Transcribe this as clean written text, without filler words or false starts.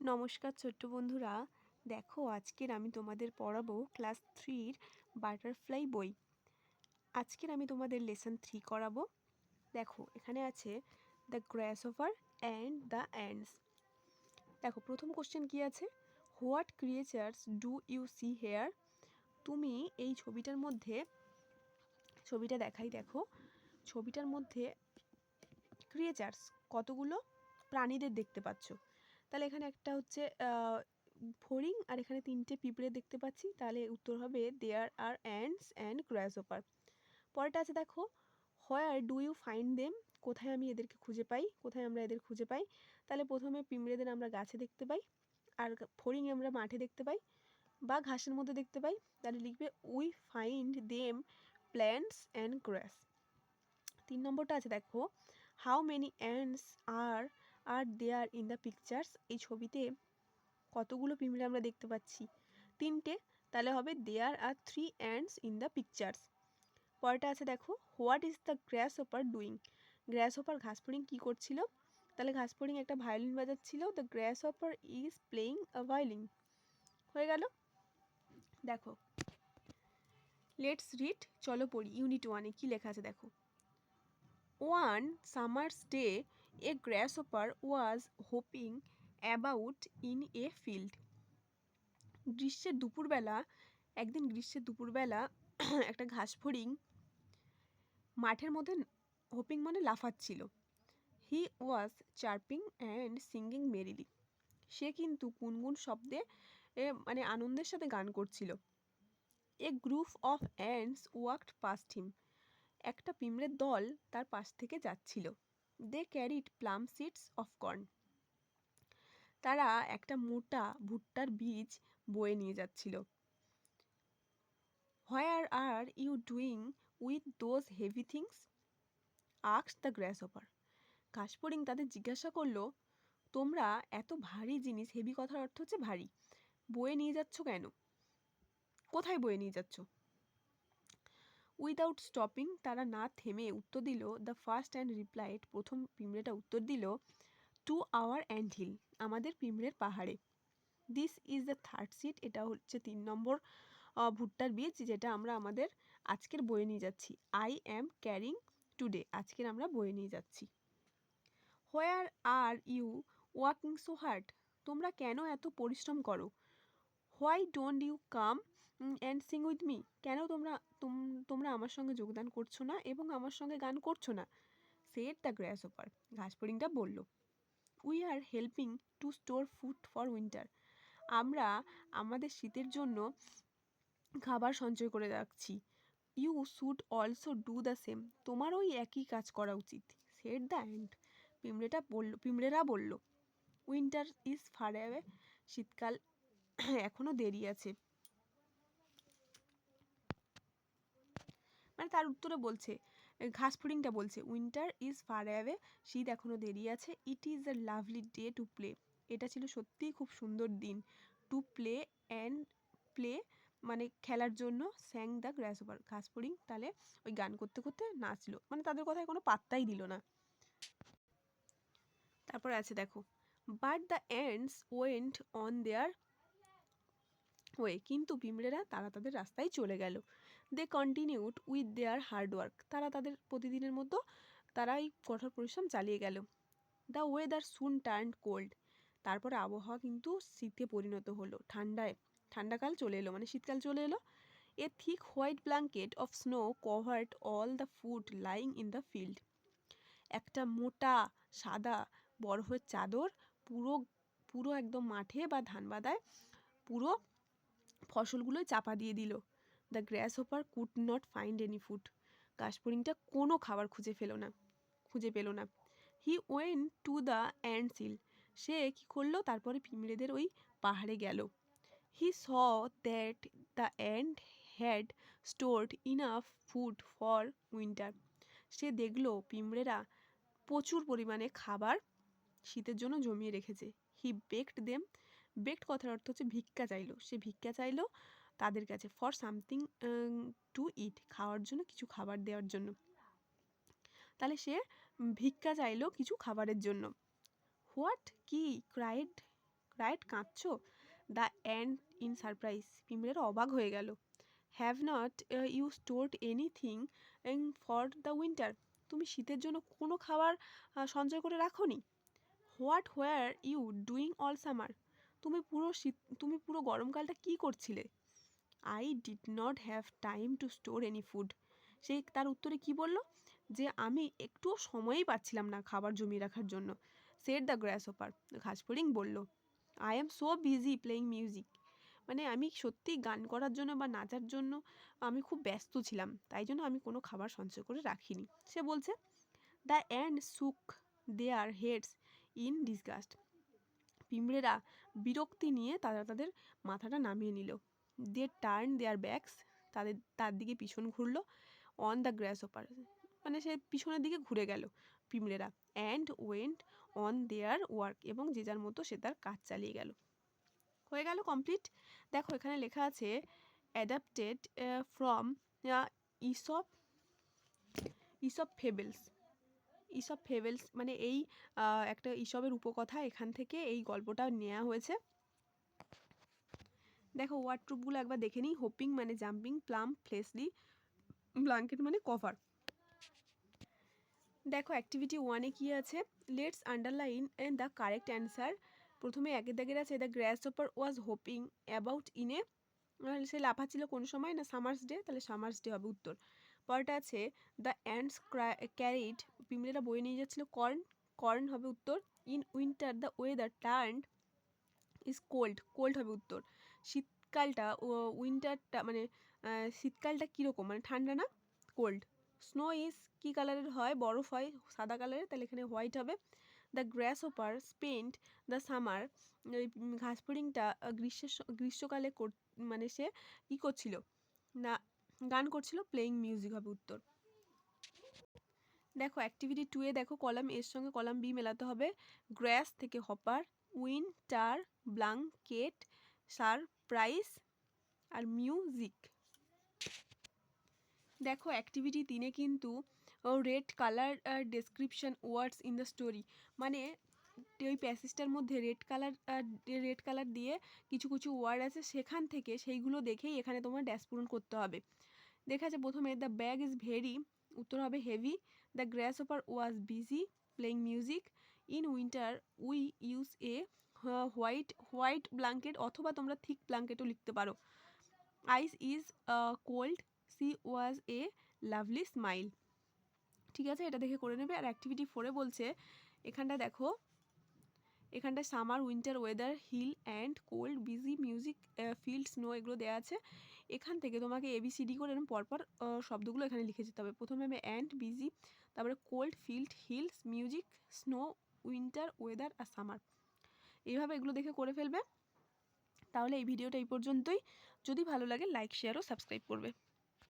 নমস্কার ছোট্ট বন্ধুরা, দেখো আজকের আমি তোমাদের পড়াবো ক্লাস 3-র বাটারফ্লাই বই। আজকের আমি তোমাদের লেসন 3 করাবো। দেখো এখানে আছে the grasshopper and the ants. দেখো প্রথম কোশ্চেন কি আছে, what creatures do you see here. তুমি এই ছবিটা দেখাই, দেখো ছবিটার মধ্যে ক্রিয়েচার্স কতগুলো প্রাণীদের দেখতে পাচ্ছ। তাহলে এখানে একটা হচ্ছে ফড়িং আর এখানে 3টে পিঁপড়ে দেখতে পাচ্ছি, তাহলে উত্তর হবে দেয়ার আর অ্যান্টস অ্যান্ড গ্রাসহপার। পরেরটা আছে দেখো, where do you find them, কোথায় আমরা এদের খুঁজে পাই। তাহলে প্রথমে পিঁপড়েদের আমরা গাছে দেখতে পাই, আর ফড়িং আমরা মাঠে দেখতে পাই বা ঘাসের মধ্যে দেখতে পাই। তাহলে লিখবে we find them plants and grass. 3 নম্বরটা আছে দেখো, how many ants are there in the pictures. এই ছবিতে কতগুলো পিঁপড়ে আমরা দেখতে পাচ্ছি, 3টে। তাহলে হবে there are 3 ants in the pictures. পরেরটা আছে দেখো, what is the grasshopper doing. Grasshopper ঘাসফড়িং কী করছিল। তাহলে ঘাসফড়িং একটা ভায়োলিন বাজাচ্ছিল। The grasshopper is playing a violin. হয়ে গেল। দেখো লেটস রিড, চলো পড়ি। ইউনিট 1-এ কী লেখা আছে দেখো, one summer's day a grasshopper was hopping about in a field. একদিন গ্রীষ্মের দুপুরবেলা একটা ঘাসফড়িং মাঠের মধ্যে হোপিং মানে লাফাচ্ছিল। He was chirping and singing merrily. সে কিন্তু গুনগুন শব্দে মানে আনন্দের সাথে গান করছিল। A group of ants walked past him. একটা পিঁমড়ের দল তার পাশ থেকে যাচ্ছিল। They carried plump seeds of corn. তারা একটা মোটা ভুট্টার বীজ বয়ে নিয়ে যাচ্ছিল। Where are you doing with those heavy things, asked the grasshopper. ঘাসফড়িং তাদের জিজ্ঞাসা করলো, তোমরা এত ভারী জিনিস, হেভি কথার অর্থ হচ্ছে ভারী, বয়ে নিয়ে যাচ্ছ কেন, কোথায় বয়ে নিয়ে যাচ্ছ। উইদাউট স্টপিং, তারা না থেমে উত্তর দিল। দ্য ফার্স্ট অ্যান্ড রিপ্লাইড, প্রথম পিঁমড়েটা উত্তর দিল, টু আওয়ার অ্যান্ড হিল, আমাদের পিঁমড়ের পাহাড়ে। This is the third sheet, এটা হচ্ছে 3 নম্বর ভুট্টার বীজ, যেটা আমরা আমাদের আজকের বয়ে নিয়ে যাচ্ছি। আই অ্যাম ক্যারিং টুডে, আজকের আমরা বয়ে নিয়ে যাচ্ছি। Where are you working so hard, তোমরা কেন এত পরিশ্রম করো। Why don't you come and sing with me, কেন তোমরা আমার সঙ্গে যোগদান করছো না এবং আমার সঙ্গে গান করছো না। সেড দ্য গ্রাসহপার, ঘাসফড়িংটা বলল। We are helping to store food for winter, আমরা আমাদের শীতের জন্য খাবার সঞ্চয় করে রাখছি। You should also do the same, তোমার ওই একই কাজ করা উচিত। সেড দ্য অ্যান্ট, পিঁমড়েরা বলল। উইন্টার ইজ ফার অ্যাওয়ে, শীতকাল এখনো দেরি আছে। মানে তার উত্তরে বলছে, ঘাসফড়িংটা বলছে, উইন্টার ইজ ফার অ্যাওয়ে, শীত এখনো দেরি আছে। It is a lovely day to play, এটা ছিল সত্যিই খুব সুন্দর দিন। টু প্লে অ্যান্ড প্লে মানে খেলার জন্য। স্যাং দ্য গ্রাসহপার, ঘাসফড়িং তাহলে ওই গান করতে করতে নাচলো, মানে তাদের কথায় কোনো পাত্তাই দিল না। তারপর আছে দেখো, but the ants went on there way, কিন্তু পিঁমড়েরা তারা তাদের রাস্তায় চলে গেল। দে কন্টিনিউড উইথ দেয়ার হার্ডওয়ার্ক, তারা তাদের প্রতিদিনের মতো তারা এই কঠোর পরিশ্রম চালিয়ে গেল। The weather soon turned cold, তারপরে আবহাওয়া কিন্তু শীতে পরিণত হলো, ঠান্ডাকাল চলে এলো, মানে শীতকাল চলে এলো। A thick white blanket of snow covered all the food lying in the field, একটা মোটা সাদা বরফের চাদর পুরো পুরো একদম মাঠে বা ধান বাদায় পুরো ফসলগুলোই চাপা দিয়ে দিল। The grasshopper could not find any food, ঘাসফড়িংটা কোনো খাবার খুঁজে পেল না। He went to the ants hill, সে কী করলো, তারপরে পিঁমড়েদের ওই পাহাড়ে গেল। He saw that the ant had stored enough food for winter, সে দেখলো পিঁমড়েরা প্রচুর পরিমাণে খাবার শীতের জন্য জমিয়ে রেখেছে। হি বেকড দেম, বেকড কথার অর্থ হচ্ছে ভিক্ষা চাইলো, সে ভিক্ষা চাইলো তাদের কাছে, ফর সামথিং টু ইট, খাওয়ার জন্য, কিছু খাবার দেওয়ার জন্য। তাহলে সে ভিক্ষা চাইলো কিছু খাবারের জন্য। হোয়াট কি, ক্রাইড রাইট, কাঁদছো? দ্য অ্যান্ড ইন সারপ্রাইজ, পিঁমড়েরা অবাক হয়ে গেল। Have not you stored anything for the winter, তুমি শীতের জন্য কোনো খাবার সঞ্চয় করে রাখোনি? What were you doing all summer, তুমি পুরো গরমকালটা কী করছিলে? I did not have time to store any food, সে তার উত্তরে কি বলল? যে আমি একটুও সময়ই পাচ্ছিলাম না খাবার জমিয়ে রাখার জন্য। সেড দ্য গ্রাসহপার, ঘাসফড়িং বলল। I am so busy playing music, মানে আমি সত্যিই গান করার জন্য বা নাচার জন্য আমি খুব ব্যস্ত ছিলাম, তাই জন্য আমি কোনো খাবার সঞ্চয় করে রাখিনি। সে বলছে, the ant shook their heads in disgust, পিঁমড়েরা বিরক্তি নিয়ে তারা তাদের মাথাটা নামিয়ে নিল। দে টার্ন দেয়ার ব্যাকস, তার দিকে পিছন ঘুরলো। অন দ্য গ্রাসহপার, মানে সে পিছনের দিকে ঘুরে গেল পিঁমড়েরা। And went on their work, এবং যে যার মতো সে তার কাজ চালিয়ে গেল। হয়ে গেল কমপ্লিট। দেখো এখানে লেখা আছে অ্যাডাপ্টেড ফ্রম ইসপ ইসপ ফেবেলস। ইসব ফেবেলস মানে এই একটা ইসবের উপকথা, এখান থেকে এই গল্পটা নেওয়া হয়েছে। দেখো ওয়ার্ড ট্রুপগুলো একবার দেখে নিই। হোপিং মানে জাম্পিং, প্লাম ফ্লেসলি, ব্ল্যাঙ্কেট মানে কভার। দেখো অ্যাক্টিভিটি 1-এ কী আছে, let's underline the correct answer. প্রথমে একের দাগের আছে the grasshopper was hopping about in a, সে লাফাচ্ছিল কোন সময় না সামার্স ডে, তাহলে সামার্স ডে হবে উত্তর। পরটা আছে দ্য অ্যান্ডস ক্যারিড, পিঁমড়েরা বয়ে নিয়ে যাচ্ছিল কর্ন, কর্ন হবে উত্তর। In winter the weather turned is cold, cold হবে উত্তর। শীতকালটা উইন্টারটা মানে শীতকালটা কীরকম, মানে ঠান্ডা না, কোল্ড। স্নো ইজ কী কালারের হয়, বরফ হয় সাদা কালারের, তাহলে এখানে হোয়াইট হবে। দ্য গ্রাসহপার স্পেন্ট দ্য সামার, ওই ঘাসফড়িংটা গ্রীষ্মকালে মানে সে কী করছিল না, গান করছিল, প্লেয়িং মিউজিক হবে উত্তর। দেখো অ্যাক্টিভিটি 2-এ দেখো কলাম এর সঙ্গে কলাম বি মেলাতে হবে। গ্রাস থেকে হপার, উইন্টার ব্ল্যাঙ্কেট, সারপ্রাইজ আর মিউজিক। দেখো অ্যাক্টিভিটি 3-এ কিন্তু red colour description words in the story, মানে ওই প্যাসেজটার মধ্যে রেড কালার দিয়ে কিছু কিছু ওয়ার্ড আছে, সেখান থেকে সেইগুলো দেখেই এখানে তোমার ড্যাশ পূরণ করতে হবে। দেখা আছে প্রথমে দ্য ব্যাগ ইজ ভেরি, উত্তর হবে heavy. The grasshopper was busy playing music. In winter we use a white blanket, অথবা তোমরা থিক ব্ল্যাঙ্কেটও লিখতে পারো। Ice is cold, she was a lovely smile. ঠিক আছে, এটা দেখে করে নেবে। আর অ্যাক্টিভিটি 4-এ বলছে এখানটা দেখো, এখানটায় summer winter weather hill and cold busy music field snow এগুলো দেওয়া আছে। এখান থেকে তোমাকে ABCD করে এরকম পরপর শব্দগুলো এখানে লিখে যেতে হবে। প্রথমে আমি অ্যান্ড বিজি, তারপরে cold field hills music snow winter weather আর সামার, এইভাবে এগুলো দেখে করে ফেলবে। তাহলে এই ভিডিওটা এই পর্যন্তই। যদি ভালো লাগে লাইক শেয়ার ও সাবস্ক্রাইব করবে।